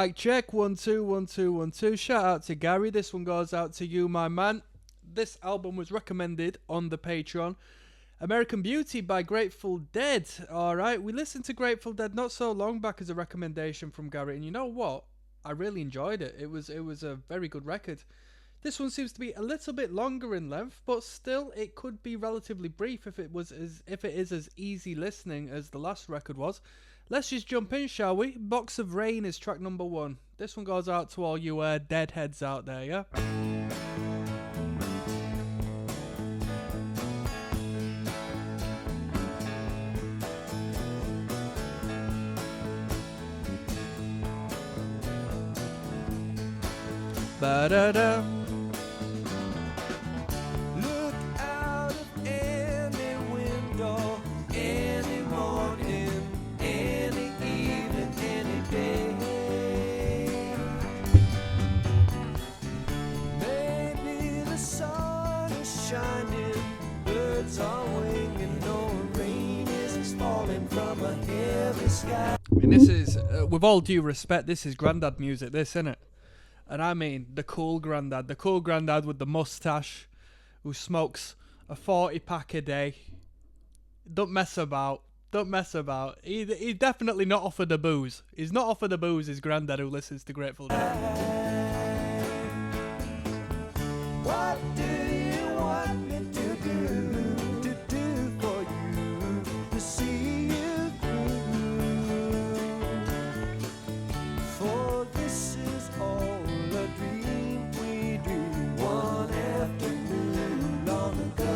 Like check 1 2 1 2 1 2. Shout out to Gary. This one goes out to you, my man. This album was recommended on the Patreon. American Beauty by Grateful Dead. Alright, we listened to Grateful Dead not so long back as a recommendation from Gary, and you know what? I really enjoyed it. It was a very good record. This one seems to be a little bit longer in length, but still it could be relatively brief if it is as easy listening as the last record was. Let's just jump in, shall we? Box of Rain is track number 1. This one goes out to all you deadheads out there, yeah? Ba-da-da. I mean, this is, with all due respect, this is Grandad music, this, innit? And I mean, the cool Grandad with the mustache, who smokes a 40-pack a day. Don't mess about. He's definitely not offered the booze. He's not offered the booze, his Grandad who listens to Grateful Dead. What do you want me to do for you, to see you through? For this is all a dream we dreamed one afternoon long ago.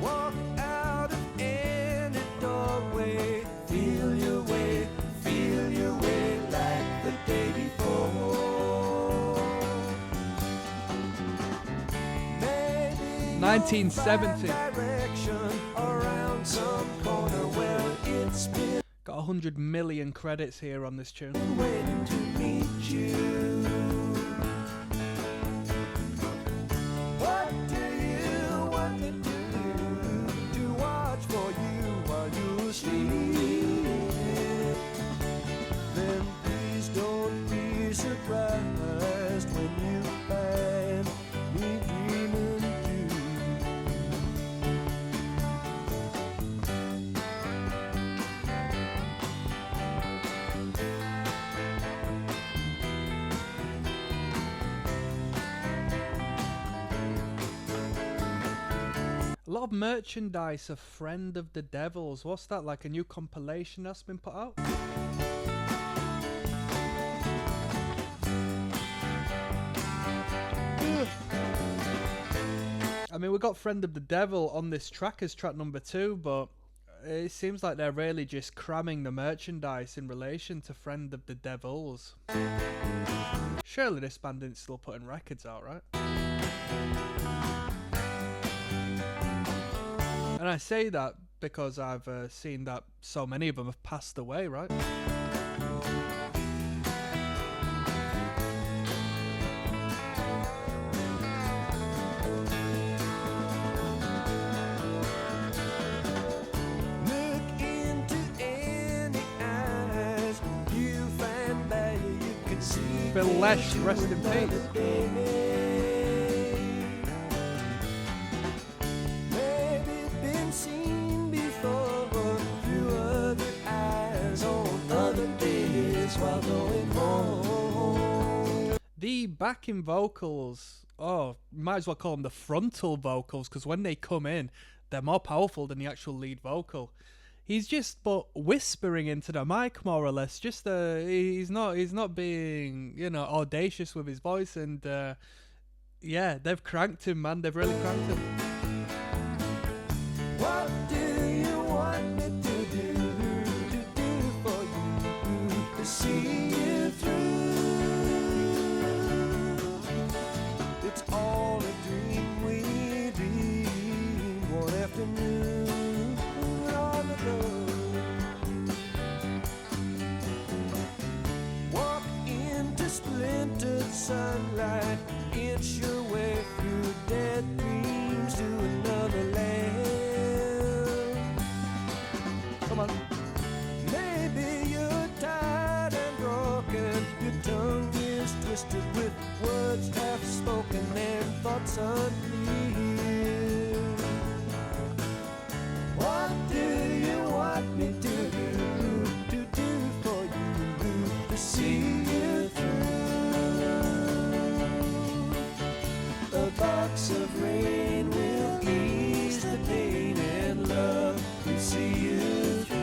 Walk out of any doorway, feel your way like the day before. Maybe 1970. Around some corner where it's been. Got 100 million credits here on this tune. Waiting to meet you. What do you want me to do? To watch for you while you sleep. Then please don't be surprised when you find me dreaming too. A lot of merchandise, A Friend of the Devil's. What's that, like a new compilation that's been put out? I mean, we got Friend of the Devil on this track as track number 2, but it seems like they're really just cramming the merchandise in relation to Friend of the Devils. Surely this band isn't still putting records out, right? And I say that because I've seen that so many of them have passed away, right? Look into any eyes, you find value you can see. Bill Lesh, rest in peace. The backing vocals, might as well call them the frontal vocals, because when they come in, they're more powerful than the actual lead vocal. He's just whispering into the mic, more or less. Just he's not being, audacious with his voice, and yeah, they've cranked him, man. They've really cranked him. What do you want me to do for you, to see you through? It's all a dream we dreamed one afternoon long ago. Walk into splintered sunlight, inch your way through dead dreams to another land. Come on. it's unclear. What do you want me to do for you to see you through? A box of rain will ease the pain, and love will see you through.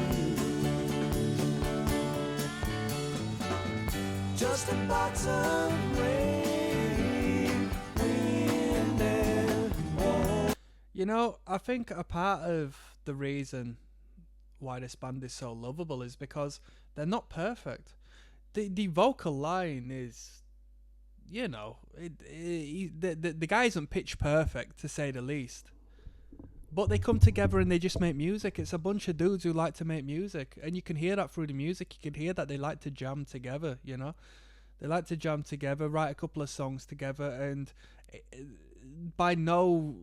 Just a box of rain, wind and warmth. You know, I think a part of the reason why this band is so lovable is because they're not perfect. The vocal line is, you know, the guy isn't pitch perfect, to say the least. But they come together and they just make music. It's a bunch of dudes who like to make music, and you can hear that through the music. You can hear that they like to jam together, you know. They like to jam together, write a couple of songs together, and by no,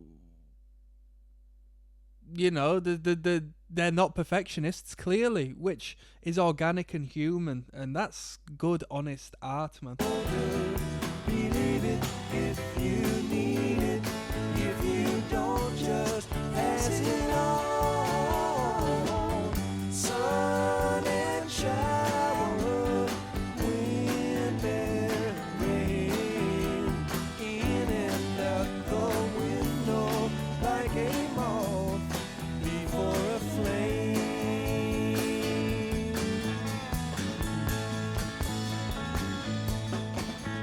you know, they're not perfectionists, clearly, which is organic and human, and that's good, honest art, man. Believe it if you need it. If you don't, just pass it on. Sun and shower, wind and rain, in and out the window like a moth before a flame.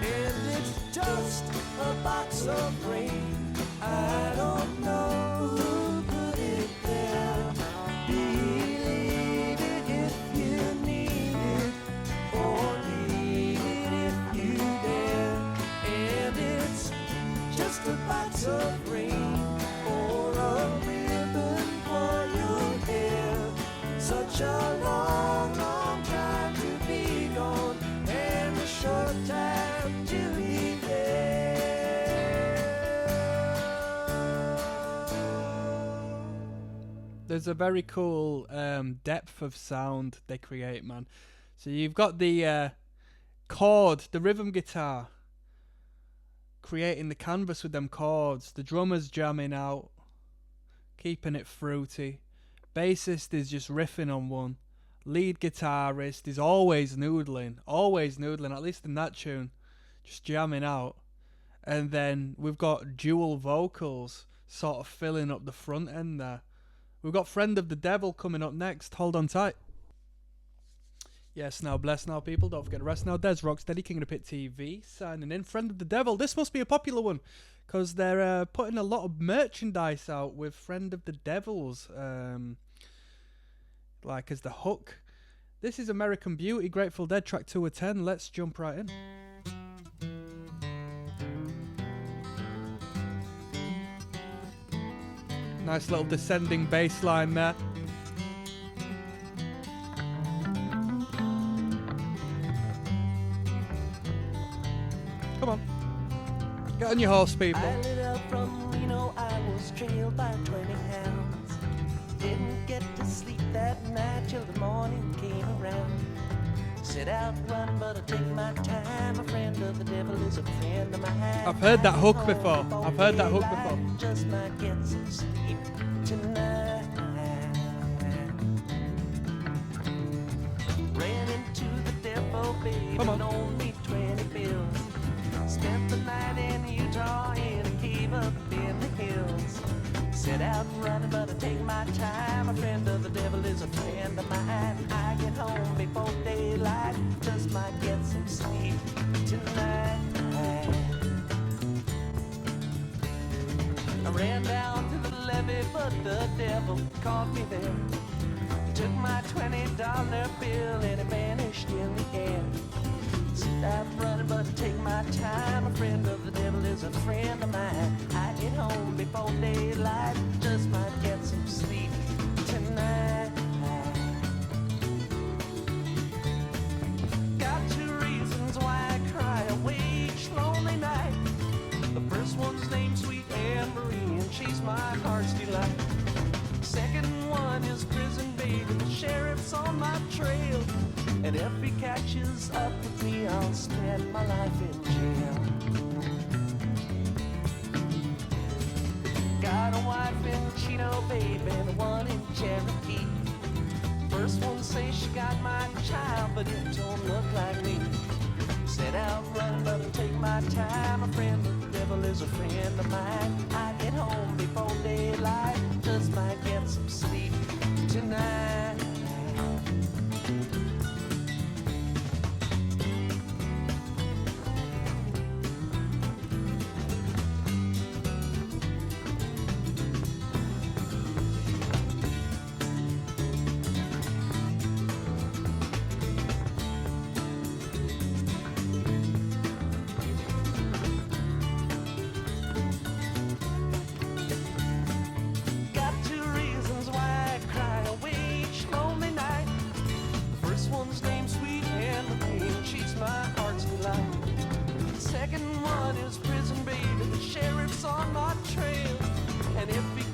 And it's just a box of rain. I don't know who put it there. Believe it if you need it, or leave it if you dare. And it's just a box of rain, or a ribbon for your hair. Such a long, long time to be gone, and a short time to be there. There's a very cool depth of sound they create, man. So you've got the chord, the rhythm guitar, creating the canvas with them chords. The drummer's jamming out, keeping it fruity. Bassist is just riffing on one. Lead guitarist is always noodling, at least in that tune, just jamming out. And then we've got dual vocals sort of filling up the front end there. We've got Friend of the Devil coming up next. Hold on tight. Yes, now bless now, people. Don't forget to rest now. Des Rocksteady, King of the Pit TV, signing in. Friend of the Devil. This must be a popular one, because they're putting a lot of merchandise out with Friend of the Devils, like as the hook. This is American Beauty, Grateful Dead, track 2 of 10. Let's jump right in. Nice little descending bass line there. Come on. Get on your horse, people. I lit up from Reno, I was trailed by 20 hounds. Didn't get to sleep that night till the morning came around. Set out running, but I take my time. A friend of the devil is a friend of mine. I've heard that hook before. Just might get some sleep tonight. Ran into the devil, baby, Come on. only 20 bills. Spent the night in Utah in a cave up in the hills. Set out running, but I take my time. A friend of the devil is a friend of mine. I get home before daylight, just might get some sleep tonight. I ran down to the levee, but the devil caught me there. Took my $20 bill and it vanished in the air. Set out running, but I take my time. A friend of the devil is a friend of mine. I get home before daylight, just might get some sleep tonight. Got 2 reasons why I cry away each lonely night. The first one's named Sweet Anne Marie, and she's my heart's delight. Second one is prison baby, the sheriff's on my trail. And if he catches up with me, I'll spend my life in jail. and the one in Cherokee. First one says she got my child, but it don't look like me. Set out running, but I take my time. A friend of the devil is a friend of mine. I get home before daylight, just might get some sleep tonight.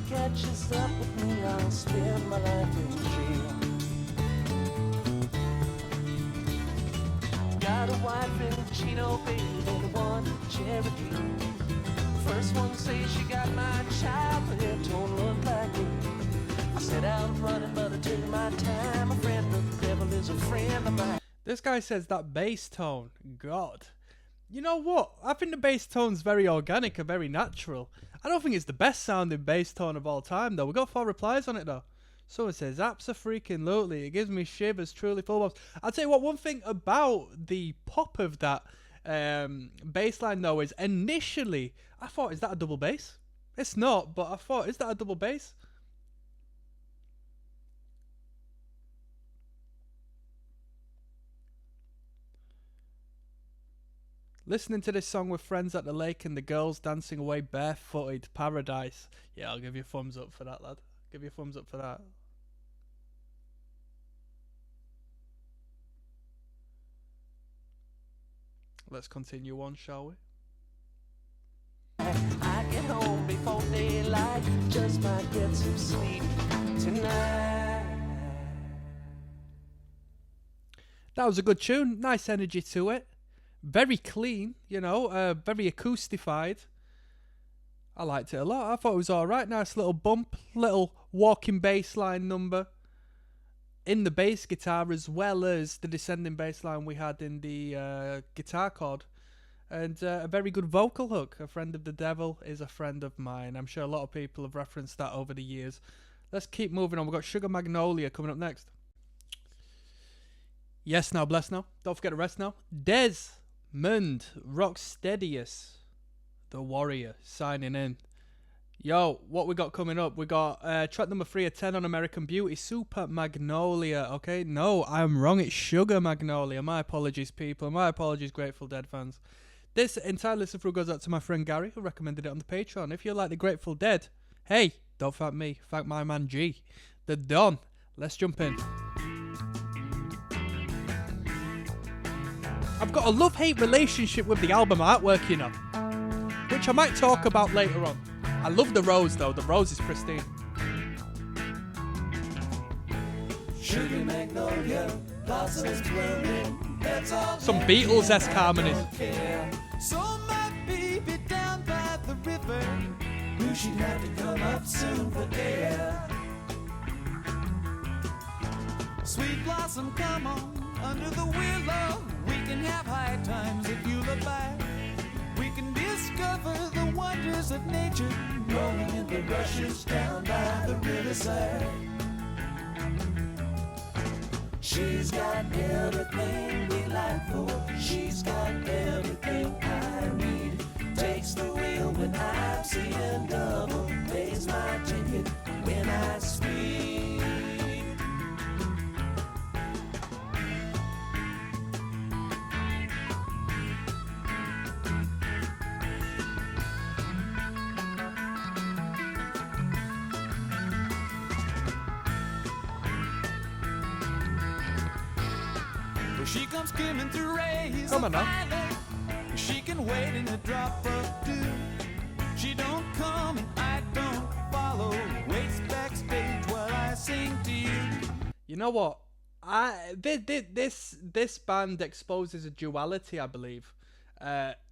Catches up with me, I'll spend my life in jail. Got a wife in Chino, baby, and one in Cherokee. First one says she got my child, but it don't look like me. I set out running, but I take my time. A friend of the devil is a friend of mine. This guy says that bass tone, God. You know what? I think the bass tone's very organic and very natural. I don't think it's the best sounding bass tone of all time, though. We got 4 replies on it, though. Someone says, abso-freaking-lutely. It gives me shivers, truly full bobs. I'll tell you what, one thing about the pop of that bass line, though, is initially, I thought, is that a double bass? It's not, but I thought, is that a double bass? Listening to this song with friends at the lake and the girls dancing away barefooted, paradise. Yeah, I'll give you a thumbs up for that, lad. Give you a thumbs up for that. Let's continue on, shall we? I get home before daylight, just might get some sleep tonight. That was a good tune. Nice energy to it. Very clean, you know, very acoustified. I liked it a lot. I thought it was alright. Nice little bump, little walking bass line number in the bass guitar, as well as the descending bass line we had in the guitar chord. And a very good vocal hook. A friend of the devil is a friend of mine. I'm sure a lot of people have referenced that over the years. Let's keep moving on. We've got Sugar Magnolia coming up next. Yes, now, bless now. Don't forget the rest now. Desmond, Rocksteadius, the Warrior, signing in. Yo, what we got coming up? We got track number 3 of 10 on American Beauty, Super Magnolia. Okay, no, I'm wrong. It's Sugar Magnolia. My apologies, people. My apologies, Grateful Dead fans. This entire listen through goes out to my friend Gary, who recommended it on the Patreon. If you like the Grateful Dead, hey, don't thank me. Thank my man G, the Don. Let's jump in. I've got a love-hate relationship with the album artwork, you know, which I might talk about later on. I love the rose, though. The rose is pristine. Sugar magnolia, blossoms blooming. That's all. Some Beatles-esque harmonies. So my baby down by the river, knew she'd have to come up soon for air. Sweet blossom, come on, under the willow. We can have high times if you look back. We can discover the wonders of nature, rolling in the rushes down by the riverside. She's got everything delightful. She's got everything I need. Takes the wheel when I'm seeing double. Pays my ticket when I speed. She comes skimming through rays. Come on now. She can wait in a drop of dew. She don't come and I don't follow. Waits backstage while I sing to you. You know what? This band exposes a duality, I believe,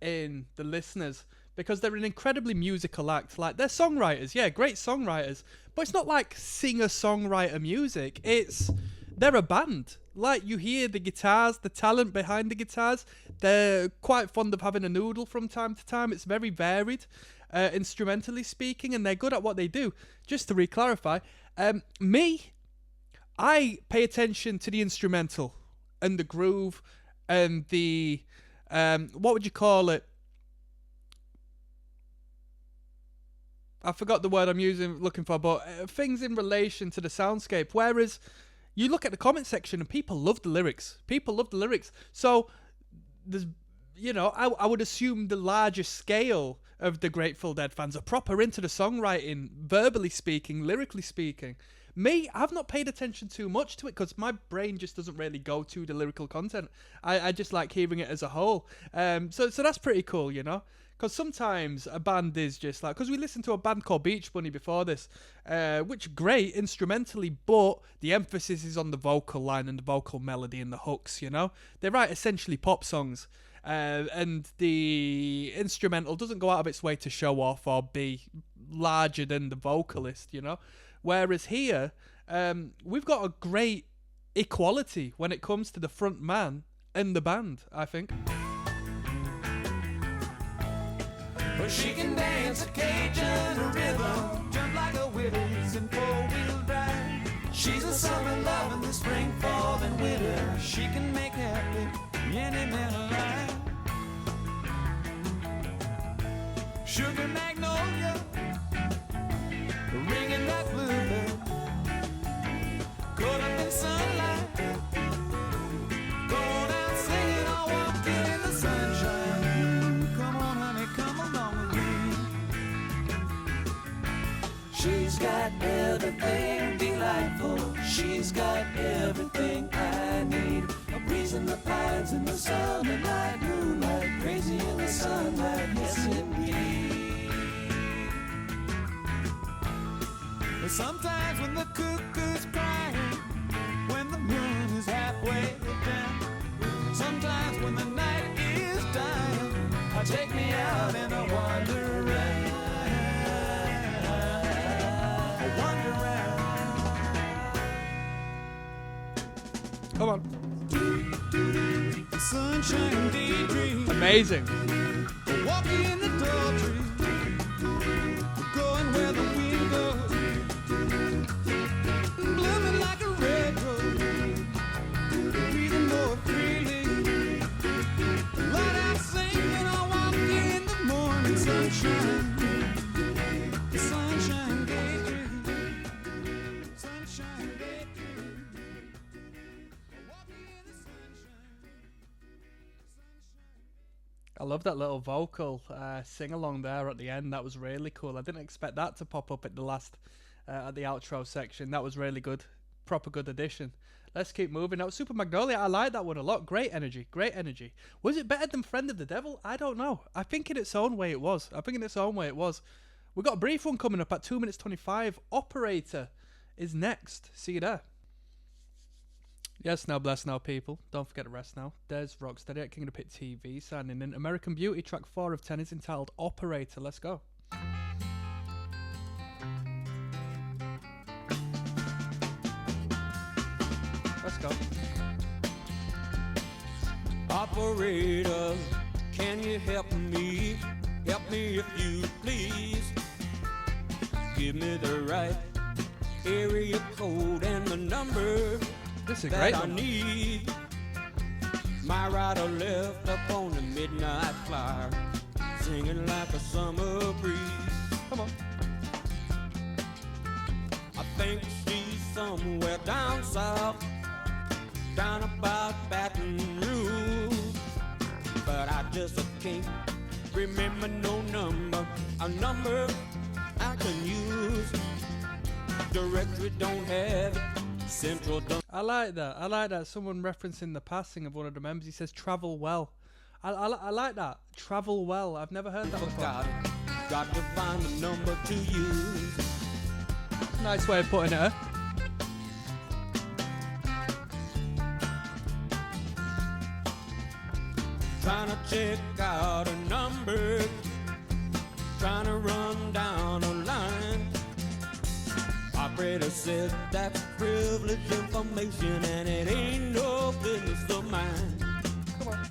in the listeners. because they're an incredibly musical act. Like, they're songwriters, yeah, great songwriters, but it's not like singer-songwriter music. They're a band. Like, you hear the guitars, the talent behind the guitars. They're quite fond of having a noodle from time to time. It's very varied, instrumentally speaking, and they're good at what they do. Just to re-clarify, I pay attention to the instrumental and the groove and the, what would you call it? I forgot the word I'm looking for, but things in relation to the soundscape. Whereas you look at the comment section and people love the lyrics. People love the lyrics. So there's, you know, I would assume the larger scale of the Grateful Dead fans are proper into the songwriting, verbally speaking, lyrically speaking. Me, I've not paid attention too much to it because my brain just doesn't really go to the lyrical content. I just like hearing it as a whole. So that's pretty cool, you know? Because sometimes a band is just like... Because we listened to a band called Beach Bunny before this, which great instrumentally, but the emphasis is on the vocal line and the vocal melody and the hooks, you know? They write essentially pop songs. And the instrumental doesn't go out of its way to show off or be larger than the vocalist, you know? Whereas here, we've got a great equality when it comes to the front man and the band, I think. Well, she can dance a Cajun rhythm, jump like a willies in four-wheel drive. She's a summer love in the spring, fall, and winter. She can make happy any man alive. Sugar magnolia, ringing that bluebird, caught up in sunlight, going out singing or walking in the sunshine. Come on, honey, come along with me. She's got everything delightful. She's got everything I need. A breeze in the pines in the summer night, moonlight, crazy in the sunlight, yes indeed. Sometimes when the cuckoo's crying, when the moon is halfway down, sometimes when the night is dying, take me out and I wander around, Come on. Sunshine daydream. Amazing. Walking in the tall tree, going where the wind goes, blooming like a red rose, breathing more freely, light out singing, I walk in the morning sunshine, sunshine daydream, sunshine daydream, walking in the sunshine. I love that little vocal sing-along there at the end. That was really cool. I didn't expect that to pop up at the outro section. That was really good. Proper good addition. Let's keep moving. That was Super Magnolia. I like that one a lot. Great energy. Great energy. Was it better than Friend of the Devil? I don't know. I think in its own way it was. We got a brief one coming up at 2 minutes 25. Operator is next. See you there. Yes, now bless now, people. Don't forget to rest now. There's Rocksteady at King of the Pit TV signing in. American Beauty, track 4 of 10 is entitled Operator. Let's go. Let's go. Operator, can you help me? Help me if you please. Give me the right area code and the number This is a that great I one. need. My rider left up on the midnight flyer, singing like a summer breeze. Come on. I think she's somewhere down south, down about Baton Rouge, but I just can't remember no number, a number I can use. Directory don't have it. Central don't. I like that. Someone referencing the passing of one of the members. He says, travel well. I like that. Travel well. I've never heard that before. Got to find a number to use. Nice way of putting it, huh? Trying to check out a number trying to run down a line. Operator said that's privileged information and it ain't no business of mine. Come on.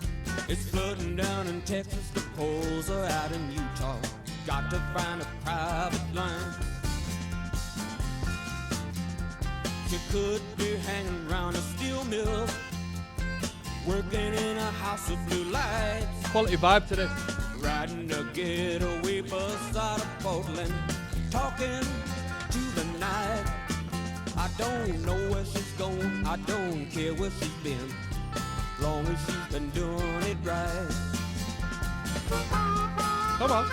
It's flooding down in Texas, the poles are out in Utah. Got to find a private line. She could be hanging around a steel mill, working in a house of blue lights, Quality vibe to this. riding a getaway bus out of Portland, talking to the night. I don't know where she's going, I don't care where she's been, long as she's been doing it right. Come on.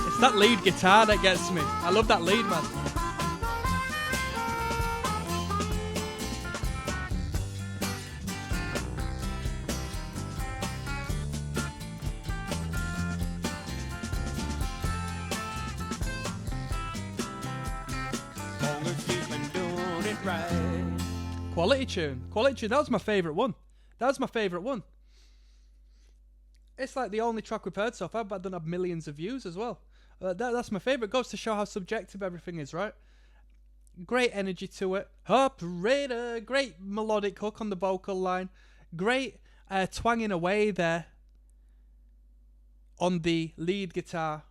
It's that lead guitar that gets me. I love that lead, man. Long as she's been doing it right. Quality tune. Quality tune. That was my favourite one. That was my favourite one. It's like the only track we've heard so far, but I don't have millions of views as well. That's my favourite. Goes to show how subjective everything is, right? Great energy to it. Operator. Great melodic hook on the vocal line. Great twanging away there on the lead guitar.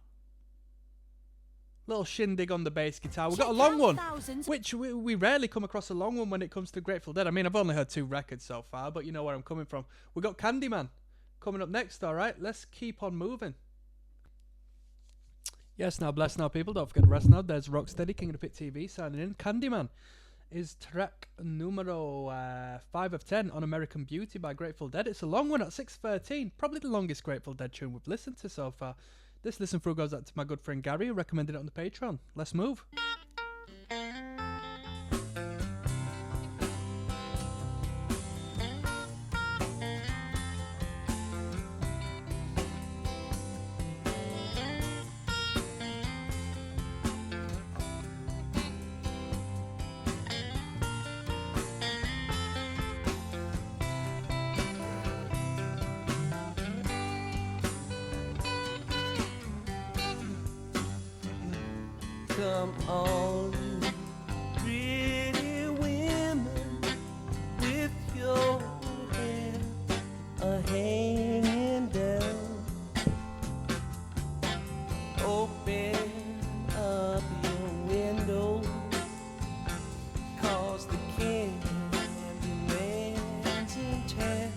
Little shindig on the bass guitar. We've got a long one, which we rarely come across a long one when it comes to Grateful Dead. I mean, I've only heard 2 records so far, but you know where I'm coming from. We've got Candyman coming up next, all right? Let's keep on moving. Yes, now bless now, people. Don't forget to rest now. There's Rocksteady, King of the Pit TV, signing in. Candyman is track numero 5 of 10 on American Beauty by Grateful Dead. It's a long one at 6:13. Probably the longest Grateful Dead tune we've listened to so far. This listen through goes out to my good friend Gary, who recommended it on the Patreon. Let's move. Come on, pretty women, with your hair hanging down. Open up your window, 'cause the Candyman's in town.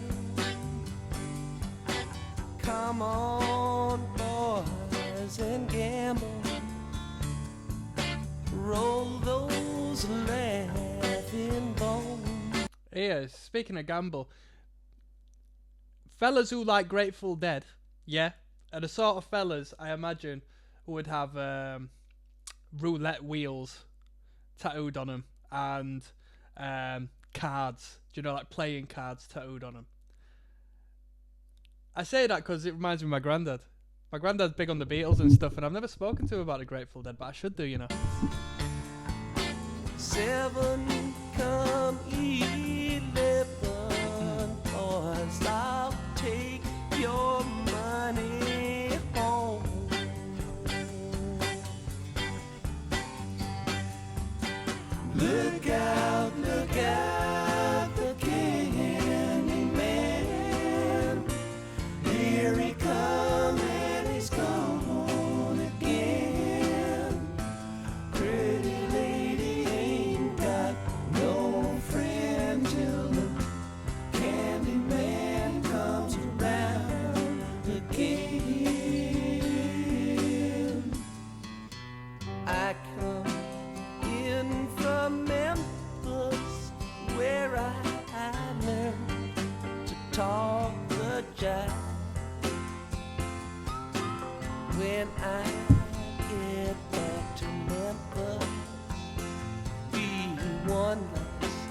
Come on, boys, and gamble. Roll those laughing bones. Yeah, speaking of gamble, fellas who like Grateful Dead, yeah, are the sort of fellas I imagine who would have roulette wheels tattooed on them and cards. Do you know, like playing cards tattooed on them? I say that because it reminds me of my granddad. My granddad's big on the Beatles and stuff, and I've never spoken to him about the Grateful Dead, but I should do, you know. 7 come 11, boys, I'll take your money home. Look out, the Candyman. Here he comes and he's gone again. Pretty lady ain't got no friend till the Candyman comes around again. I come in from Memphis, where I learned to talk the jive. When I get back to Memphis, be one last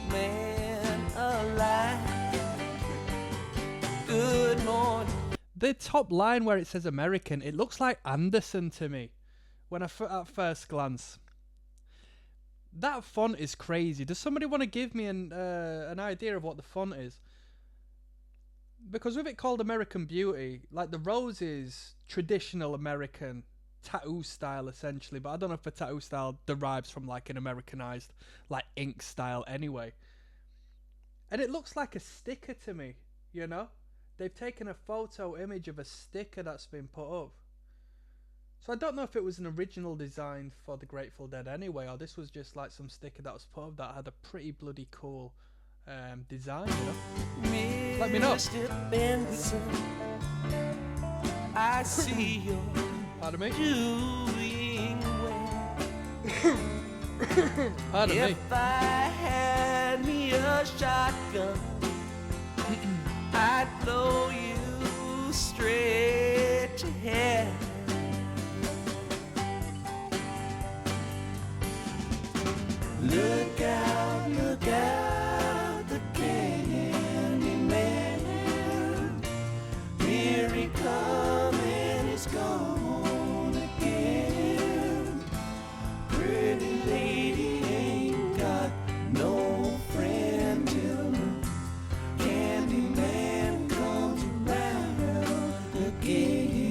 man alive. Good morning. The top line where it says American, it looks like Anderson to me when at first glance. That font is crazy. Does somebody want to give me an idea of what the font is? Because with it called American Beauty, like the rose is traditional American tattoo style essentially, but I don't know if the tattoo style derives from like an Americanized like ink style anyway. And it looks like a sticker to me, you know? They've taken a photo image of a sticker that's been put up. So I don't know if it was an original design for the Grateful Dead anyway, or this was just like some sticker that was put up that had a pretty bloody cool design, you know? Let me know. Mr. Benson, I see you Pardon me? doing well. Pardon me. If I had me a shotgun, I'd blow you straight to hell. Look out, the candy man. Here he come and he's gone again. Pretty lady ain't got no friend till the candy man comes around again.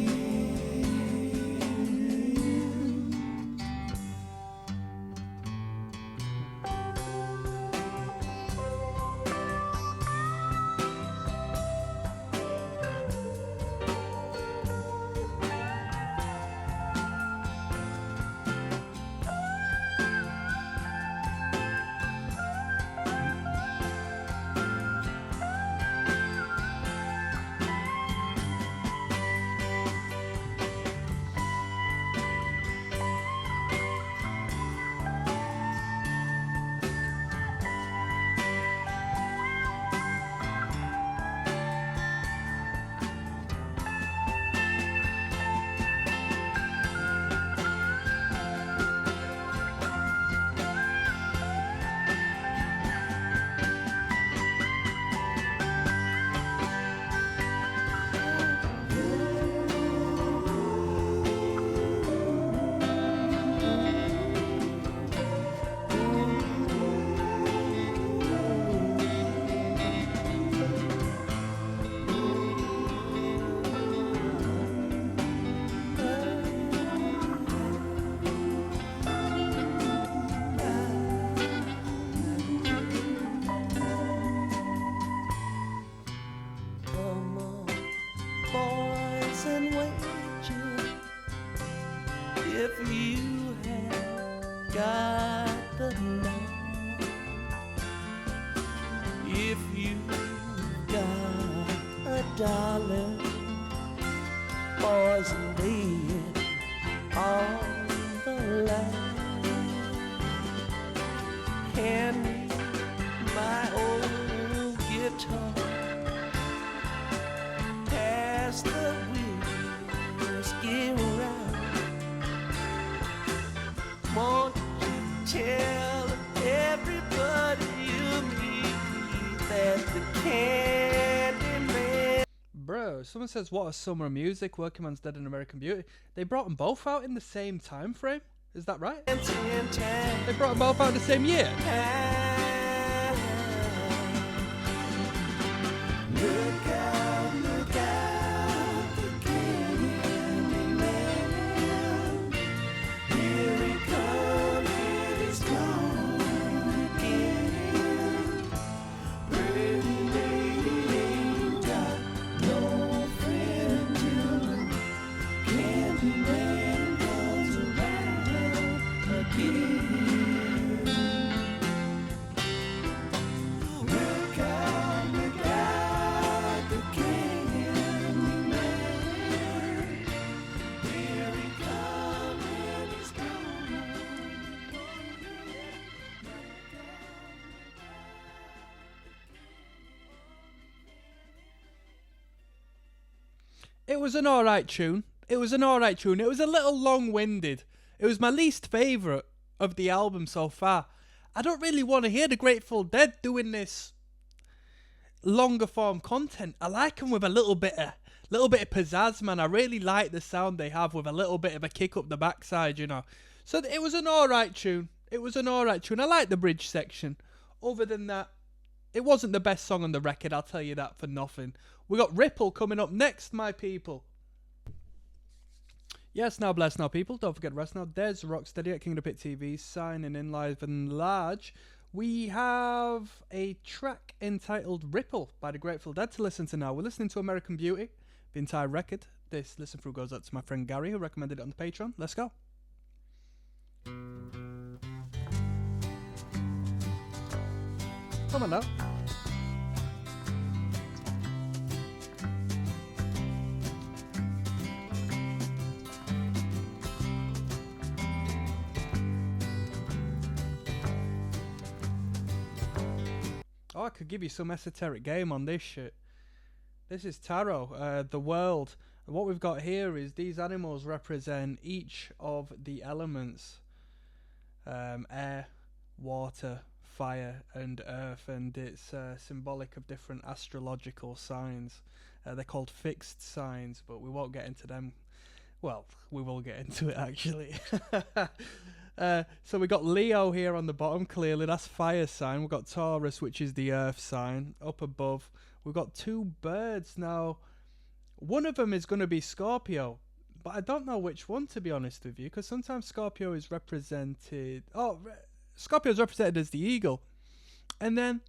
Come on, boys, and wait you if you have got the night. If you got $1, boys, and lay it on the line. Hand me my old guitar. Pass the whiskey around. Won't you tell everybody you meet that the candy man. Bro, someone says, what a summer of music, Working Man's Dead and American Beauty. They brought them both out in the same time frame? Is that right? They brought them both out in the same year? Look out, the candy man. Here he comes and he's gone again. Pretty lady ain't got no friend till the candy man comes around again. Look out, the candy man. Here he comes and he's gone. It was an alright tune. It was an alright tune. It was a little long-winded. It was my least favourite of the album so far. I don't really want to hear the Grateful Dead doing this longer form content. I like them with a little bit of pizzazz, man. I really like the sound they have with a little bit of a kick up the backside, you know. So it was an alright tune. It was an alright tune. I like the bridge section. Other than that, it wasn't the best song on the record, I'll tell you that for nothing. We got Ripple coming up next, my people. Yes, now bless now, people. Don't forget to rest now. There's Rocksteady at King of the Pit TV, signing in live and large. We have a track entitled Ripple by the Grateful Dead to listen to now. We're listening to American Beauty, the entire record. This listen through goes out to my friend Gary, who recommended it on the Patreon. Let's go. Come on now. Oh, I could give you some esoteric game on this shit. This is tarot, the world. And what we've got here is these animals represent each of the elements. Air, water, fire and earth, and it's symbolic of different astrological signs. They're called fixed signs, but we won't get into them. Well, we will get into it actually. So we got Leo here on the bottom, clearly that's fire sign. We've got Taurus, which is the earth sign. Up above we've got two birds. Now one of them is going to be Scorpio, but I don't know which one, to be honest with you, because sometimes Scorpio is represented... Scorpio is represented as the eagle, and then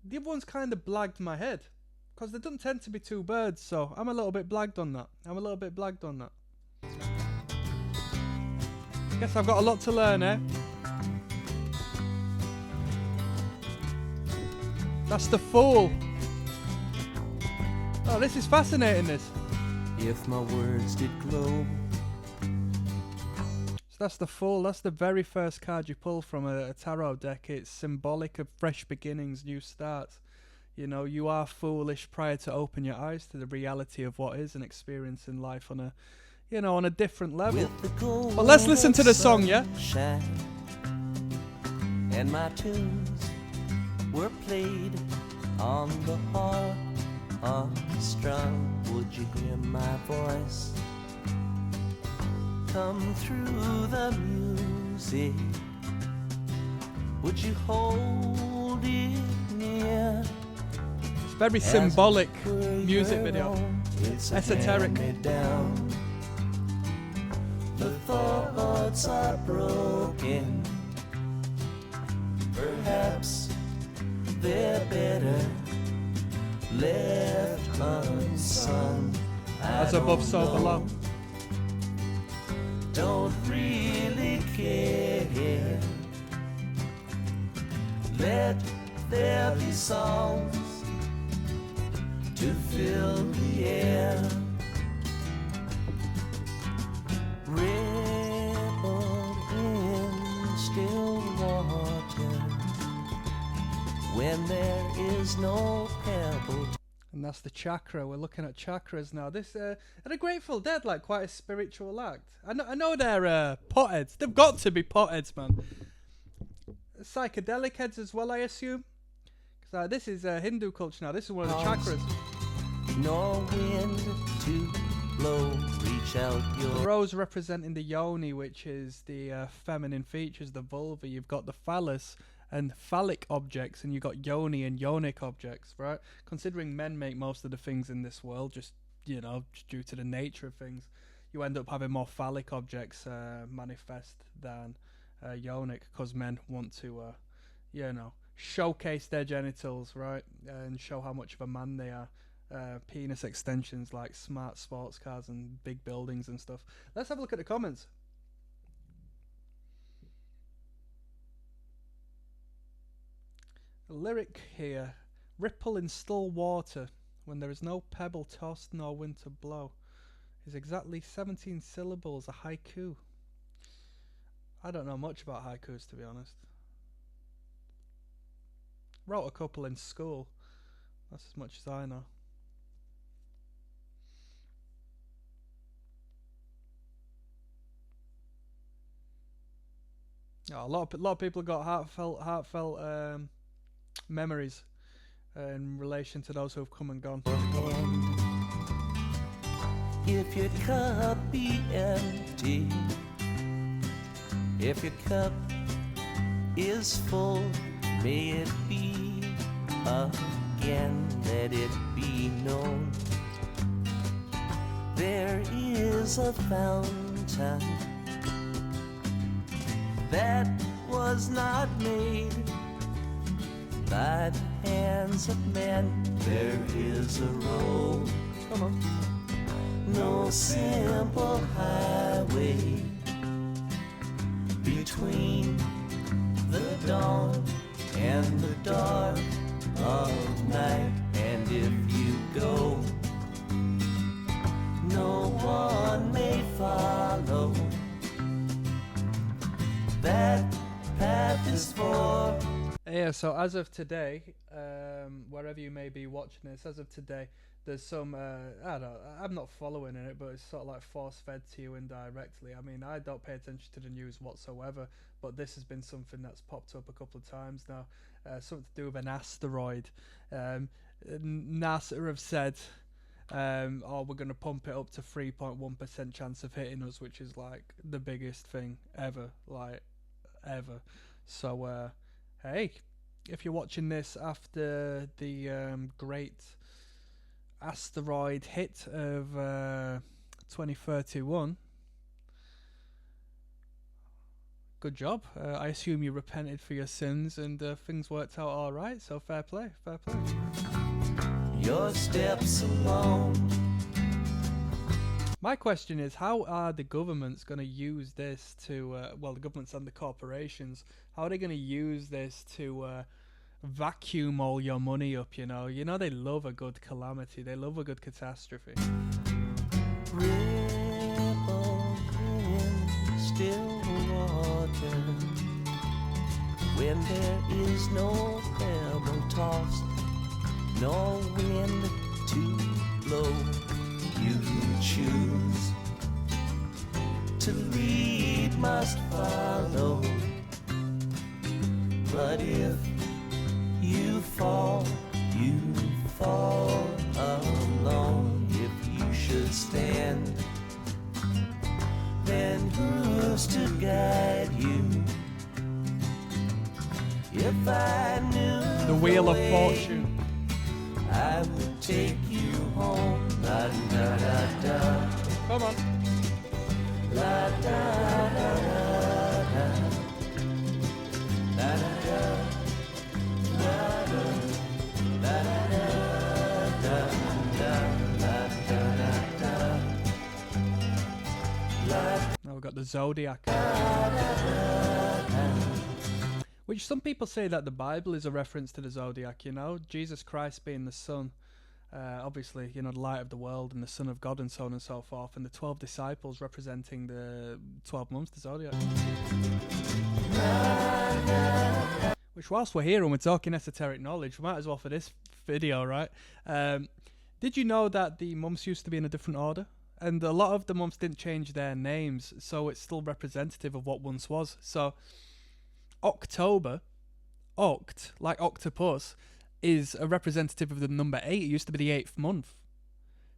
the other one's kind of blagged my head, because there doesn't tend to be two birds, so I'm a little bit blagged on that. Guess I've got a lot to learn, eh? That's the Fool. Oh, this is fascinating, this. If my words did glow. So that's the Fool. That's the very first card you pull from a tarot deck. It's symbolic of fresh beginnings, new starts. You know, you are foolish prior to open your eyes to the reality of what is and experiencing life on a, you know, on a different level. But let's listen to the song, yeah? And my tunes were played on the harp unstrung. Would you hear my voice come through the music? Would you hold it near? It's very symbolic music video. Esoteric. The thoughts are broken. Perhaps they're better left unsung. As above, so below. Don't really care. Let there be songs to fill the air. Ripple in still water when there is no pebble. And that's the chakra. We're looking at chakras now. This are the Grateful Dead like quite a spiritual act? I know they're potheads. They've got to be potheads, man. Psychedelic heads as well, I assume. Because this is Hindu culture now. This is one of the chakras. No wind to blow. Reach out your The rose representing the yoni, which is the feminine features, the vulva. You've got the phallus and phallic objects, and you've got yoni and yonic objects, right? Considering men make most of the things in this world, just, you know, just due to the nature of things, you end up having more phallic objects manifest than yonic, because men want to, you know, showcase their genitals, right? And show how much of a man they are. Penis extensions like smart sports cars and big buildings and stuff. Let's have a look at the comments. A lyric here. Ripple in still water when there is no pebble tossed nor wind to blow is exactly 17 syllables, a haiku. I don't know much about haikus, to be honest. Wrote a couple in school. That's as much as I know. Oh, a lot of people got heartfelt memories in relation to those who have come and gone. If your cup be empty, if your cup is full, may it be again, let it be known. There is a fountain that was not made by the hands of men. There is a road, Come on. no simple highway between the dawn and the dark of night. And if you go, no one may follow. That path is for. Yeah, so as of today, wherever you may be watching this, as of today, there's some, I'm not following in it, but it's sort of like force-fed to you indirectly. I mean, I don't pay attention to the news whatsoever, but this has been something that's popped up a couple of times now. Something to do with an asteroid. NASA have said, we're going to pump it up to 3.1% chance of hitting us, which is like the biggest thing ever, ever. So, hey, if you're watching this after the great asteroid hit of 2031, good job. I assume you repented for your sins and things worked out all right, so fair play, fair play. Your steps alone. My question is, how are the governments going to use this to, the governments and the corporations, how are they going to use this to vacuum all your money up, you know? You know they love a good calamity, they love a good catastrophe. Ripple in still water, when there is no pebble tossed, no wind to blow, you choose to lead, must follow. But if you fall alone. If you should stand, then who's to guide you? If I knew The Wheel of way, Fortune. I would take you home. La da da da. Come on. La da da da da. La da da. La da la da da da la da da da. Now we've got the Zodiac. Which some people say that the Bible is a reference to the Zodiac, you know? Jesus Christ being the sun. Obviously, you know, the light of the world and the Son of God and so on and so forth. And the 12 disciples representing the 12 months, the Zodiac. Which, whilst we're here and we're talking esoteric knowledge, we might as well for this video, right? Did you know that the months used to be in a different order? And a lot of the months didn't change their names, so it's still representative of what once was. So, October, oct, like octopus, is a representative of the number 8. It used to be the 8th month.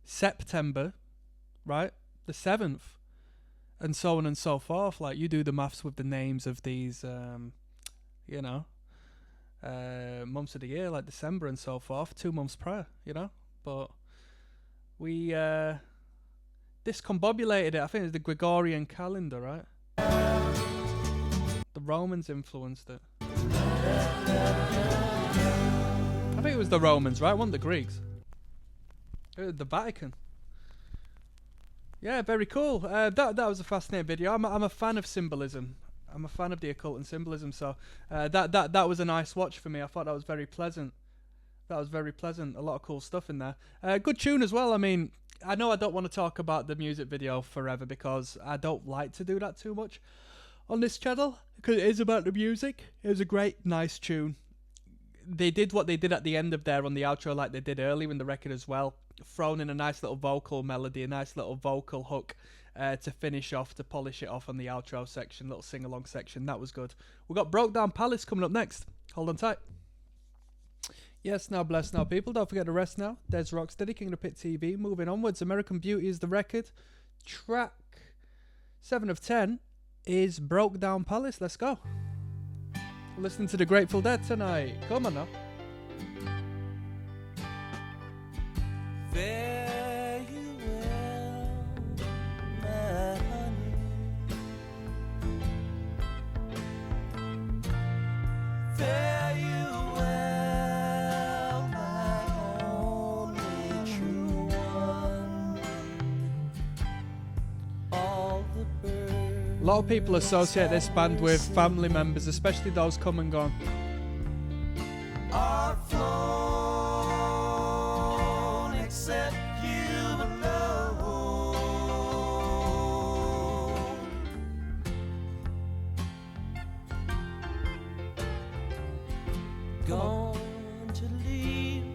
September, right? The 7th. And so on and so forth. Like, you do the maths with the names of these, you know, months of the year, like December and so forth, 2 months prior, you know? But we, discombobulated it. I think it's the Gregorian calendar, right? The Romans influenced it. I think it was the Romans, right? It wasn't the Greeks. It was the Vatican. Yeah, very cool. That was a fascinating video. I'm a fan of symbolism. I'm a fan of the occult and symbolism. So that was a nice watch for me. I thought that was very pleasant. That was very pleasant. A lot of cool stuff in there. Good tune as well. I mean, I know I don't want to talk about the music video forever because I don't like to do that too much on this channel because it is about the music. It was a great, nice tune. They did what they did at the end of there on the outro like they did earlier in the record as well. Thrown in a nice little vocal melody, a nice little vocal hook to finish off, to polish it off on the outro section, little sing-along section. That was good. We've got Broke Down Palace coming up next. Hold on tight. Yes, now bless now people. Don't forget to rest now. There's Rocksteady, King of the Pit TV. Moving onwards, American Beauty is the record. Track 7 of 10 is Broke Down Palace. Let's go. Listen to the Grateful Dead tonight. Come on now. lot of people associate this band with family members, especially those come and gone. Are flown except you alone. Gone to leave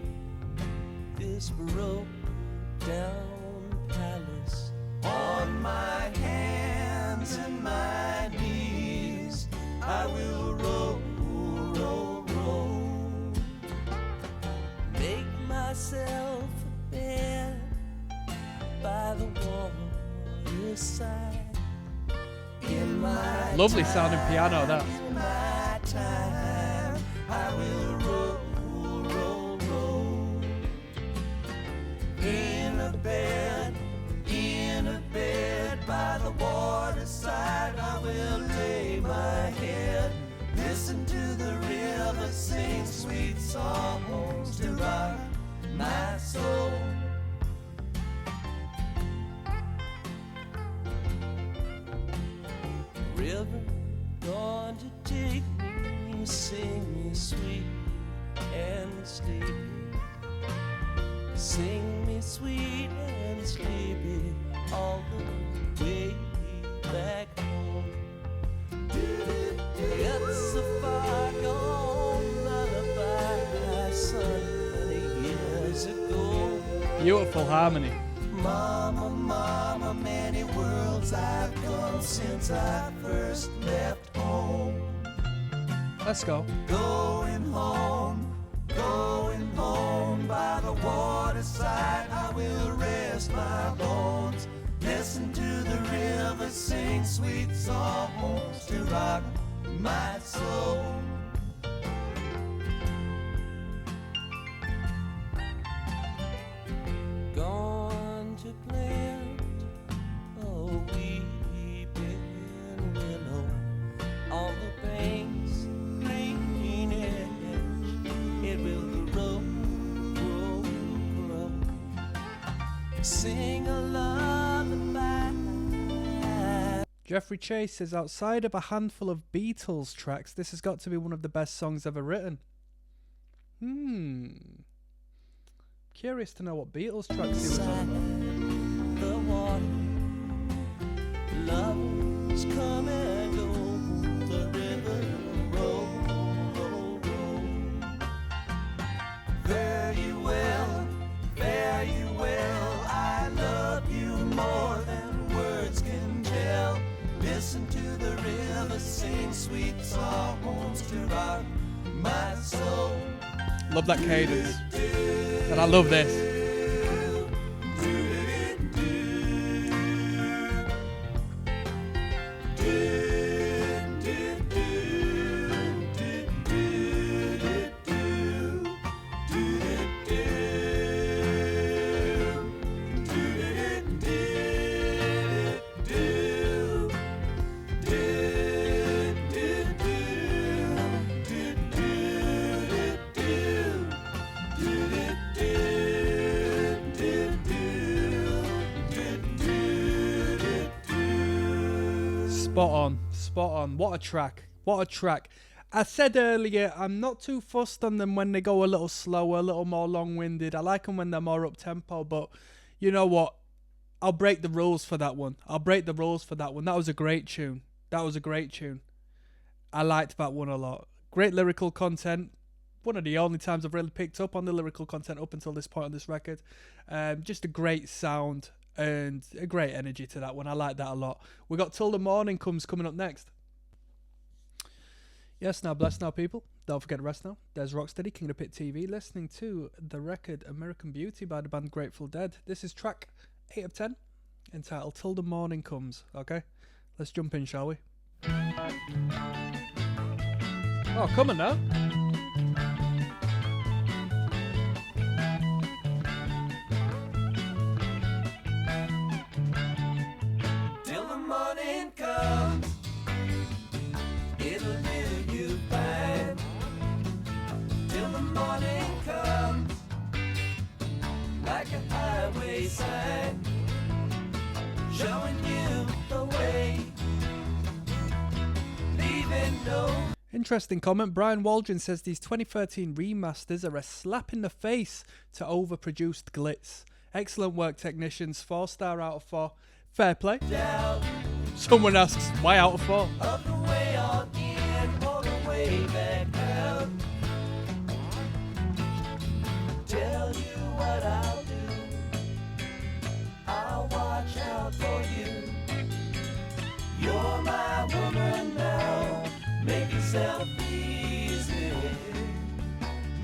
this broke down palace on my hands and my knees. I will roll, roll, roll. Make myself a bed by the waterside. In my Lovely sounding piano, that. in my time, I will roll, roll, roll. In a bed by the waterside, I will lay my head. Listen to the river sing sweet songs to rock my soul. River going to take me, sing me sweet and sleepy. Sing me sweet and sleepy all the way back home. It's a far gone lullaby sung many years ago. Beautiful harmony. Mama, mama, many worlds I've come since I first left home. Let's go. Going home by the waterside. I will rest my bones. Listen to the river sing sweet songs to rock my soul. Gone to plant a weeping willow on the banks, green edge. It will grow, grow, grow. Sing a lullaby. Jeffrey Chase says, outside of a handful of Beatles tracks, this has got to be one of the best songs ever written. Curious to know what Beatles tracks he was on. The water, lovers come and go. The river roll, roll, roll. Fare you well, fare you well. I love you more than words can tell. Listen to the river sing sweet songs to rock my soul. Love that cadence. And I love this. Spot on. What a track. I said earlier, I'm not too fussed on them when they go a little slower, a little more long-winded. I like them when they're more up-tempo, but you know what? I'll break the rules for that one. That was a great tune. I liked that one a lot. Great lyrical content. One of the only times I've really picked up on the lyrical content up until this point on this record. Just a great sound and a great energy to that one. I like that a lot. We got Till the Morning Comes coming up next. Yes, now bless now, people. Don't forget to rest now. There's Rocksteady, King of the Pit TV, listening to the record American Beauty by the band Grateful Dead. This is track 8 of 10, entitled Till the Morning Comes. Okay, let's jump in, shall we? Oh, come on now. Till the morning comes, it'll do you fine. Till the morning comes, like a highway sign, showing you the way Interesting comment. Brian Waldron says these 2013 remasters are a slap in the face to overproduced glitz. Excellent work, technicians. 4-star out of 4. Fair play. Someone asks, why out of 4? Up the way on in, all the way back out. Tell you what I'll do. I'll watch out for you. You're my woman now. Make yourself easy.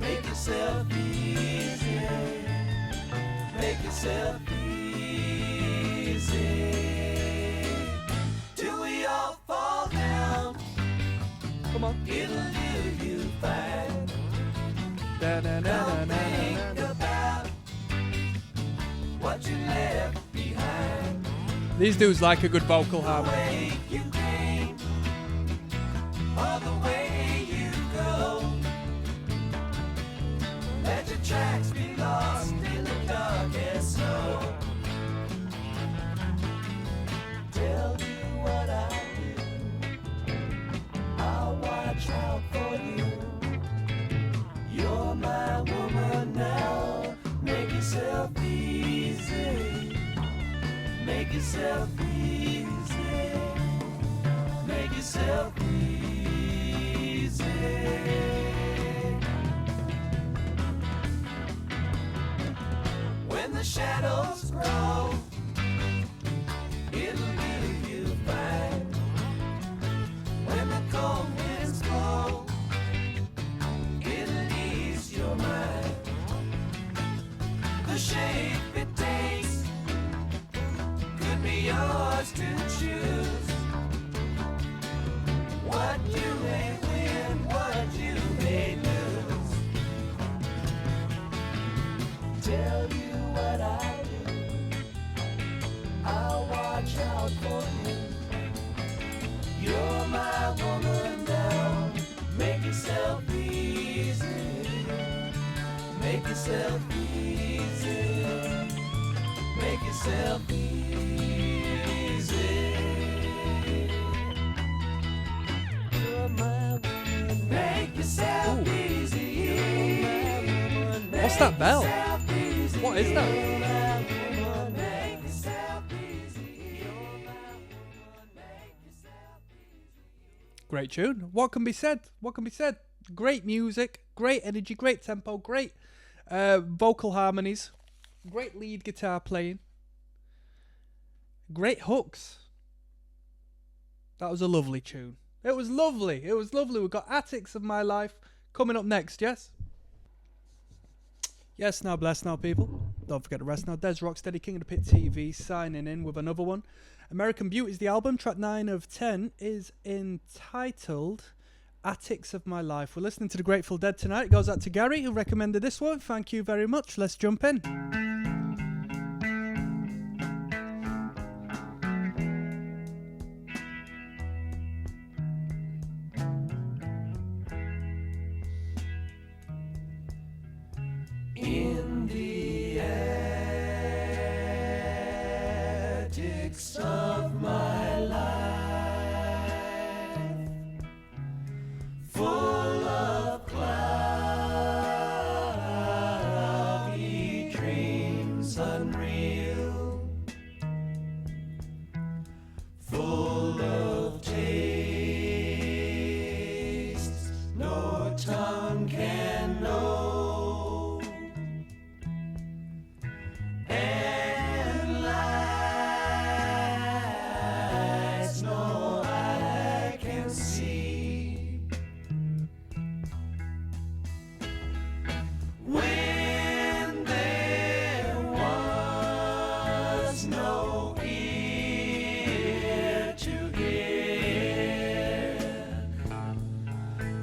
Make yourself easy. Make yourself easy. Till we all fall down. Come on. It'll do you fine. Don't think about what you left behind. These dudes like a good vocal The harmony. way you came, or the way you go. Let your tracks be lost in the darkest snow. Tell you what I'll do. I'll watch out for you. You're my woman now. Make yourself easy. Make yourself easy. Make yourself easy. When the shadows grow, it'll do you fine. When the cold winds blow, it'll ease your mind. The shape it takes could be yours to choose. What you may win, what you may lose. Tell you what I do. I'll watch out for you. You're my woman now. Make yourself easy. Make yourself easy. Make yourself easy. You're my woman. Make yourself Ooh. easy. You're my woman. What's that bell? Make yourself easy. What is that? You're my woman. Make yourself easy. You're my woman. Make yourself easy. Great tune. What can be said? What can be said? Great music, great energy, great tempo, great vocal harmonies, great lead guitar playing, great hooks. That was a lovely tune. It was lovely. It was lovely. We've got Attics of My Life coming up next, yes? Yes, now bless now, people. Don't forget to rest now. Des Rocksteady, King of the Pit TV, signing in with another one. American Beauty is the album. Track 9 of 10 is entitled Attics of My Life. We're listening to the Grateful Dead tonight. It goes out to Gary, who recommended this one. Thank you very much. Let's jump in. In the attics of my life, full of cloudy dreams unreal, full of tastes no tongue can know. And lights no eye can see. When there was no ear to hear,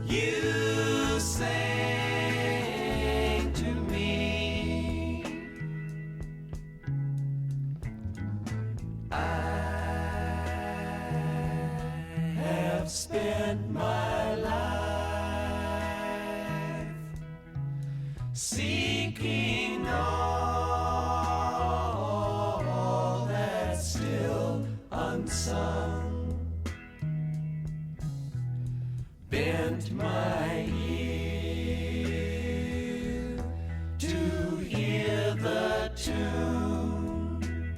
you sang to me. I have spent my life seeking all that's still unsung. bent my ear to hear the tune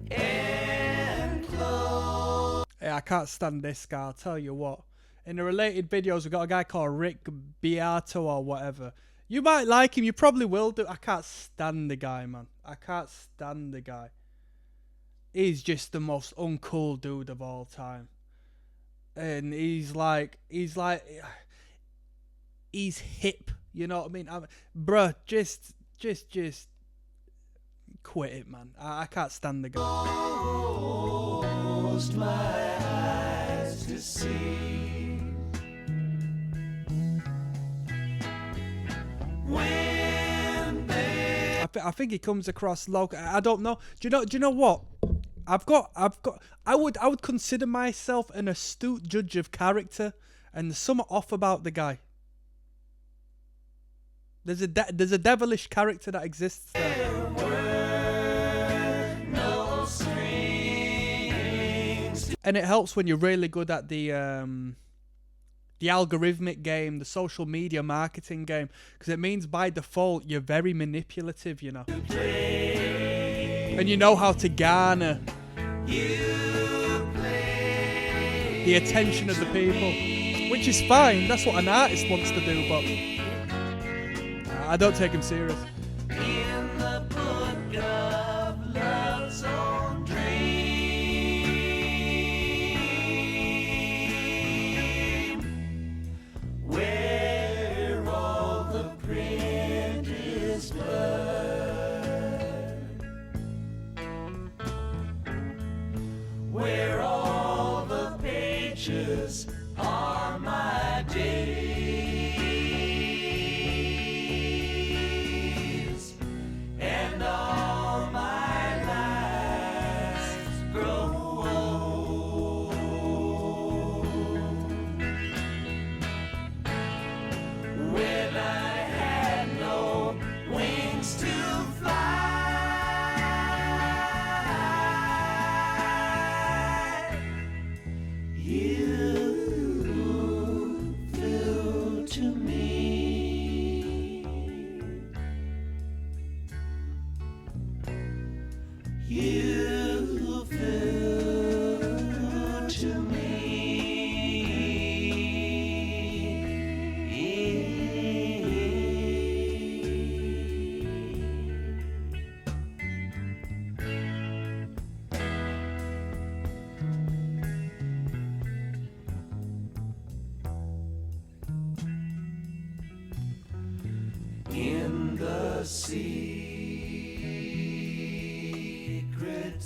and close. Hey, I can't stand this guy, I'll tell you what. In the related videos, we've got a guy called Rick Beato or whatever. You might like him, you probably will do. I can't stand the guy, man. I can't stand the guy. He's just the most uncool dude of all time. And he's hip, you know what I mean? Bruh, just quit it, man. I can't stand the guy. Closed my eyes to see when they I think he comes across local. I don't know. Do you know what? I would consider myself an astute judge of character, and there's something off about the guy. There's a devilish character that exists there. were no strings. And it helps when you're really good at the algorithmic game, the social media marketing game, because it means by default you're very manipulative, you know. And you know how to garner the attention of the people, which is fine. That's what an artist wants to do, but I don't take him serious. In the book of love's own dream, where all the print is blurred, where all the pages are my days, and all my lives grow old. When I had no wings to fly, you flew to me. You flew to me. In the secret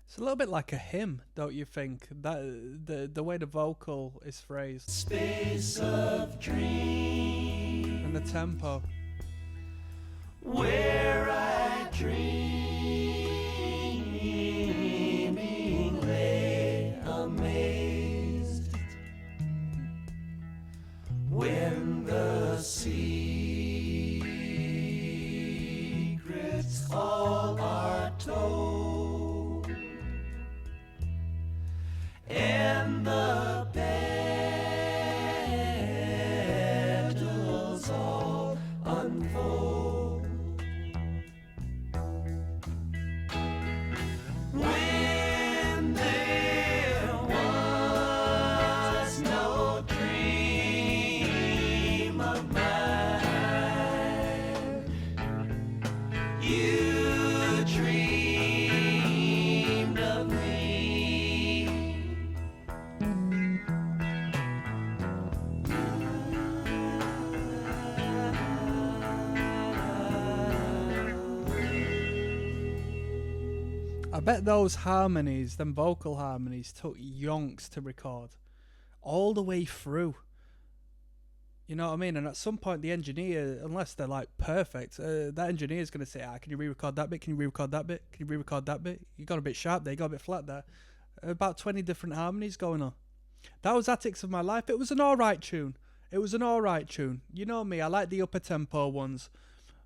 It's a little bit like a hymn, don't you think? That the way the vocal is phrased space of dream, and the tempo. where I dreaming lay amazed, when the secrets all are told, and the petals all unfold. When there was no dream of mine, you dreamed of me. I bet those harmonies, them vocal harmonies, took yonks to record, all the way through. You know what I mean? And at some point, the engineer, unless they're like perfect, that engineer is going to say, can you re-record that bit? Can you re-record that bit? Can you re-record that bit? You got a bit sharp there, you got a bit flat there. About 20 different harmonies going on. That was Attics of My Life. It was an alright tune. You know me, I like the upper tempo ones.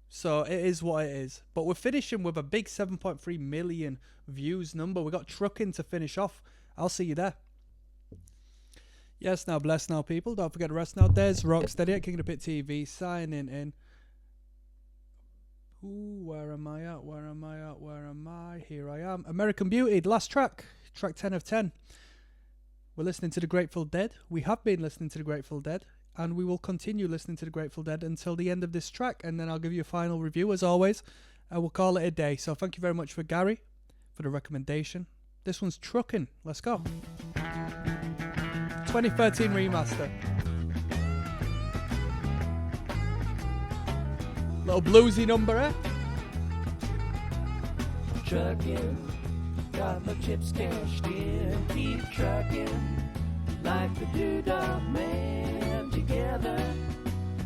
So it is what it is. But we're finishing with a big 7.3 million views number. We got Trucking to finish off. I'll see you there. Yes, now, bless now, people. Don't forget to rest now. There's Rocksteady at King of the Pit TV signing in. Ooh, where am I at? Where am I at? Where am I? Here I am. American Beauty, the last track. Track 10 of 10. We're listening to the Grateful Dead. We have been listening to the Grateful Dead. And we will continue listening to the Grateful Dead until the end of this track. And then I'll give you a final review, as always. And we'll call it a day. So thank you very much for Gary, for the recommendation. This one's Truckin'. Let's go. 2013 remaster. Little bluesy number, eh? Truckin', got my chips cashed in. Keep truckin', like the doodah man. Together,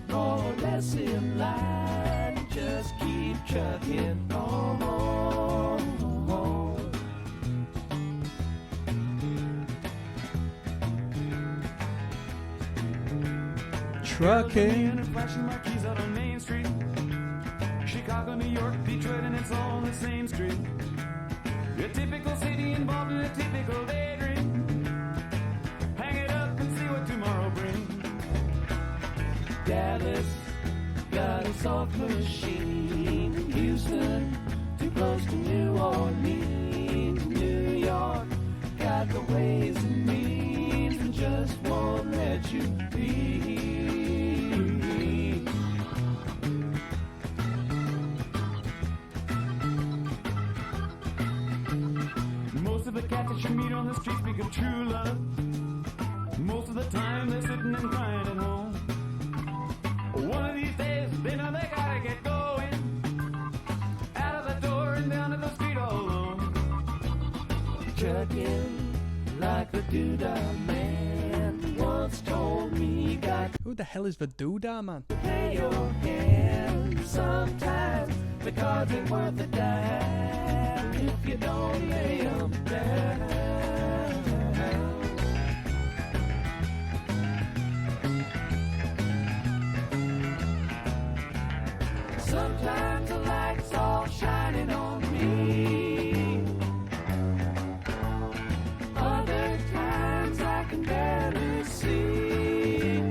more or less in line. Just keep truckin' on. Truckin'. And flashing marquees out on Main Street. Chicago, New York, Detroit, and it's all on the same street. A typical city involved in a typical daydream. Hang it up and see what tomorrow brings. Dallas got a soft machine. Houston, too close to New Orleans. New York got the ways and means and just won't let you be. Most of the cats that you meet on the street speak of true love. Most of the time they're sitting and crying at home. One of these days they know they gotta get going. Out of the door and down to the street all alone. Truckin' like a doodah man once told me you got Who the hell is the doodah man? to pay your hand. Sometimes the cards ain't worth a dime if you don't lay 'em down. Sometimes the light's all shining on me. Other times I can barely see.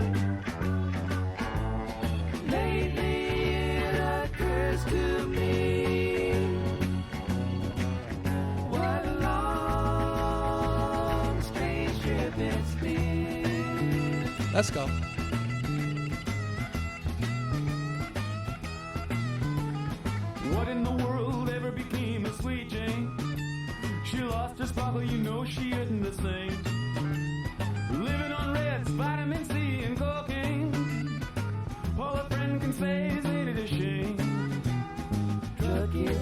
Lately it occurs to me. What a long, strange trip it's been. Let's go. What in the world ever became of Sweet Jane? She lost her sparkle, you know she isn't the same. Living on reds, vitamin C, and cocaine. All a friend can say is ain't it a shame? Truckin'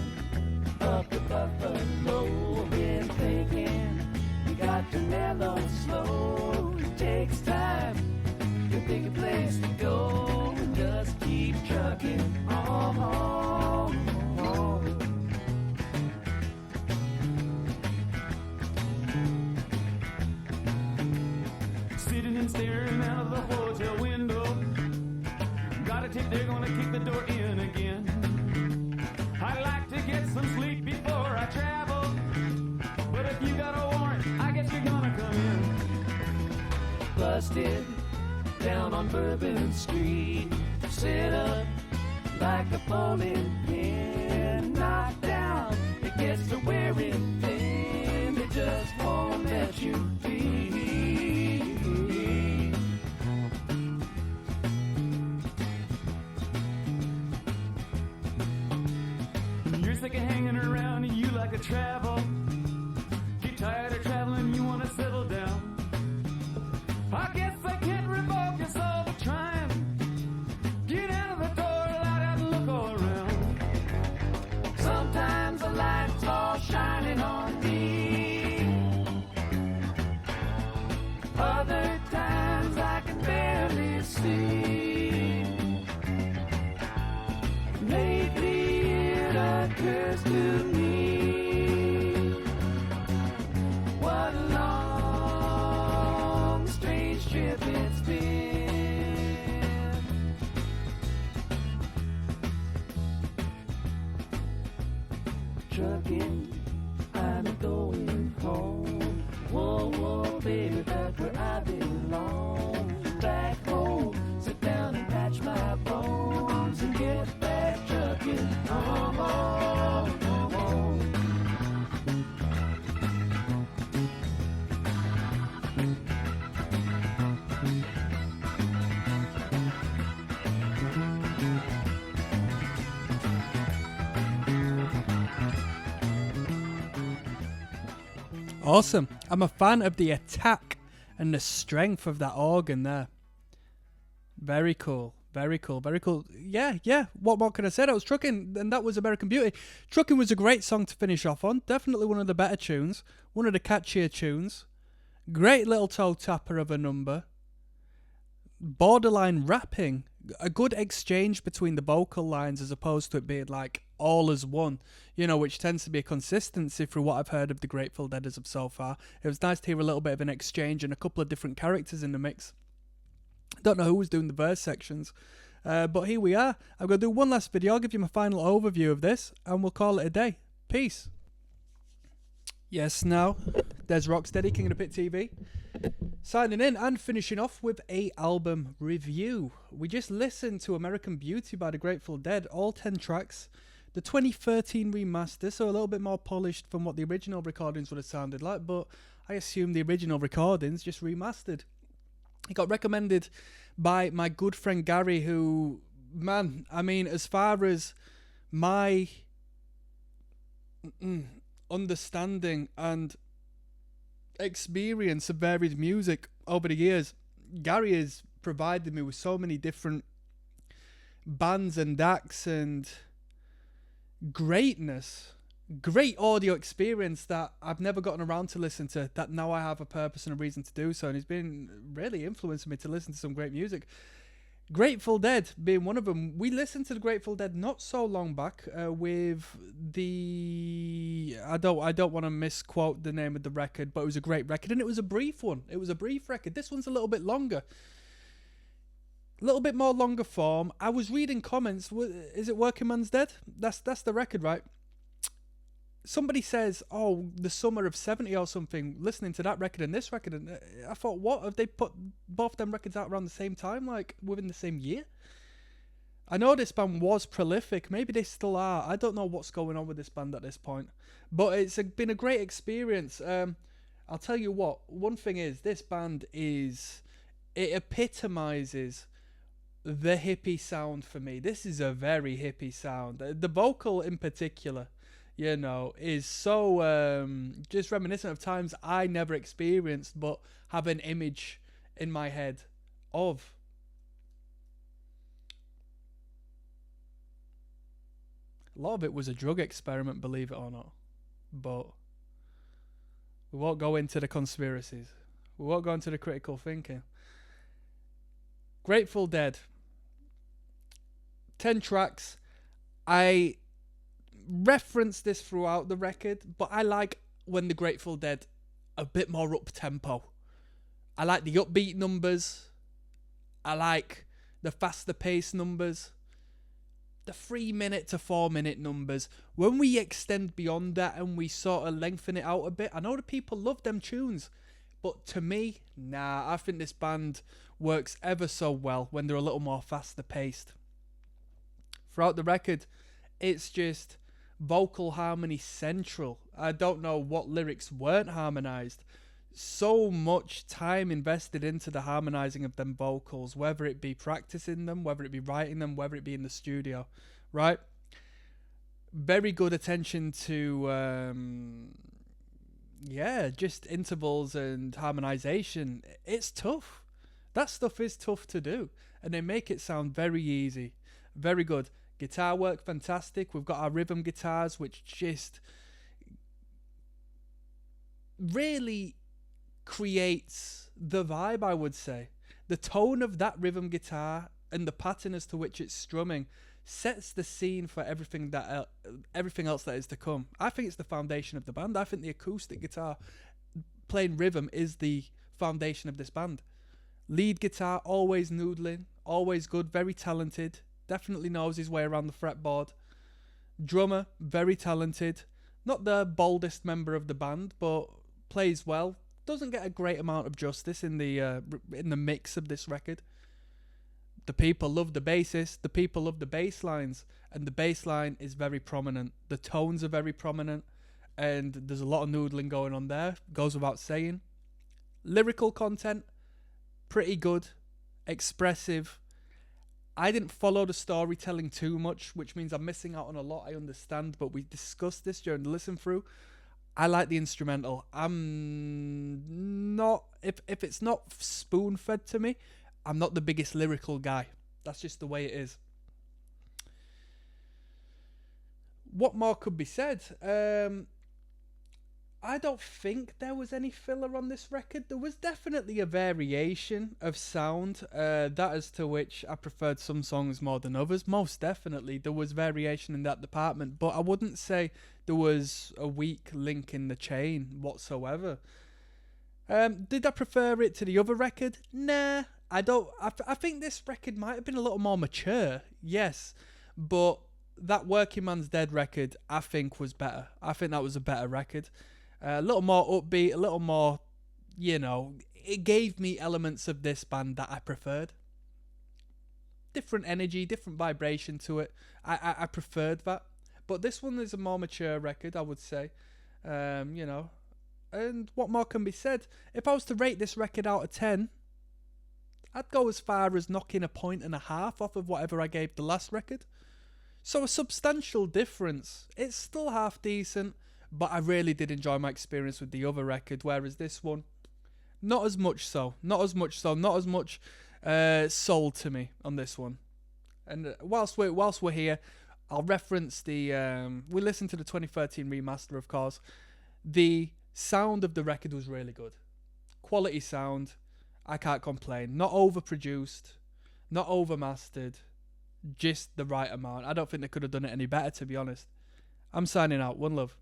up the Buffalo, been thinking you got to mellow slow. It takes time to pick a place to go and just keep trucking on. Sitting and staring out of the hotel window. Got a tip they're gonna kick the door in again. I'd like to get some sleep before I travel. But if you got a warrant, I guess you're gonna come in. Busted down on Bourbon Street, set up like a bowling pin. Knocked down, it gets to wearing thin. It just won't let you be. You're sick of hanging around and you like to travel. Get tired of traveling, you wanna settle down. I guess I can't revoke your soul for trying. Get out of the door, light out and look all around. Sometimes the light's all shining on me. Other times I can barely see. Lately it occurs to me. What a long, strange trip it's been. Trucking, I'm going home. Whoa, whoa, baby, back where I belong. Awesome. I'm a fan of the attack and the strength of that organ there. Very cool. Very cool. Very cool. Yeah. What more can I say? That was Truckin', and that was American Beauty. Truckin' was a great song to finish off on. Definitely one of the better tunes. One of the catchier tunes. Great little toe tapper of a number. Borderline rapping. A good exchange between the vocal lines as opposed to it being like all as one, you know, which tends to be a consistency through what I've heard of the Grateful Dead as of so far. It was nice to hear a little bit of an exchange and a couple of different characters in the mix. Don't know who was doing the verse sections, but here we are. I'm going to do one last video. I'll give you my final overview of this, and we'll call it a day. Peace. Yes, now, there's Rocksteady, King of the Pit TV, signing in and finishing off with a album review. We just listened to American Beauty by the Grateful Dead, all 10 tracks. The 2013 remaster, so a little bit more polished from what the original recordings would have sounded like, but I assume the original recordings just remastered. It got recommended by my good friend Gary, who, man, I mean, as far as my understanding and experience of varied music over the years, Gary has provided me with so many different bands and acts and great audio experience that I've never gotten around to listen to, that now I have a purpose and a reason to do so, and he's been really influencing me to listen to some great music. Grateful Dead being one of them. We listened to the Grateful Dead not so long back with the... I don't want to misquote the name of the record, but it was a great record, and it was a brief one. It was a brief record. This one's a little bit longer. A little bit more longer form. I was reading comments. Is it Working Man's Dead? That's the record, right? Somebody says, oh, the summer of 70 or something, listening to that record and this record. And I thought, what? Have they put both them records out around the same time, like within the same year? I know this band was prolific. Maybe they still are. I don't know what's going on with this band at this point. But it's been a great experience. I'll tell you what. One thing is, this band it epitomizes the hippie sound for me. This is a very hippie sound. The vocal in particular, you know, is so just reminiscent of times I never experienced, but have an image in my head of. A lot of it was a drug experiment, believe it or not. But we won't go into the conspiracies. We won't go into the critical thinking. Grateful Dead. 10 tracks. I reference this throughout the record, but I like when the Grateful Dead a bit more up tempo. I like the upbeat numbers. I like the faster pace numbers. The 3-minute to 4-minute numbers. When we extend beyond that and we sort of lengthen it out a bit, I know the people love them tunes, but to me, nah, I think this band works ever so well when they're a little more faster paced. Throughout the record, it's just vocal harmony central. I don't know what lyrics weren't harmonized. So much time invested into the harmonizing of them vocals, whether it be practicing them, whether it be writing them, whether it be in the studio, right? Very good attention to, just intervals and harmonization. It's tough. That stuff is tough to do, and they make it sound very easy. Very good. Guitar work, fantastic. We've got our rhythm guitars, which just really creates the vibe, I would say. The tone of that rhythm guitar and the pattern as to which it's strumming sets the scene for everything else that is to come. I think it's the foundation of the band. I think the acoustic guitar playing rhythm is the foundation of this band. Lead guitar, always noodling, always good, very talented, definitely knows his way around the fretboard. Drummer, very talented, not the boldest member of the band, but plays well. Doesn't get a great amount of justice in the mix of this record. The people love the bassist, the people love the bass lines, and the bass line is very prominent. The tones are very prominent, and there's a lot of noodling going on there, goes without saying. Lyrical content, pretty good, expressive. I didn't follow the storytelling too much, which means I'm missing out on a lot, I understand, but we discussed this during the listen through. I like the instrumental. I'm not, if it's not spoon fed to me, I'm not the biggest lyrical guy. That's just the way it is. What more could be said? I don't think there was any filler on this record. There was definitely a variation of sound, that as to which I preferred some songs more than others. Most definitely, there was variation in that department, but I wouldn't say there was a weak link in the chain whatsoever. Did I prefer it to the other record? Nah, I don't. I think this record might have been a little more mature, yes, but that Working Man's Dead record, I think, was better. I think that was a better record. A little more upbeat, a little more, it gave me elements of this band that I preferred. Different energy, different vibration to it. I preferred that. But this one is a more mature record, I would say. And what more can be said? If I was to rate this record out of 10, I'd go as far as knocking 1.5 points off of whatever I gave the last record. So a substantial difference. It's still half decent, but I really did enjoy my experience with the other record, whereas this one, not as much so. Not as much sold to me on this one. And whilst we're here, I'll reference we listened to the 2013 remaster, of course. The sound of the record was really good. Quality sound, I can't complain. Not overproduced, not overmastered, just the right amount. I don't think they could have done it any better, to be honest. I'm signing out. One love.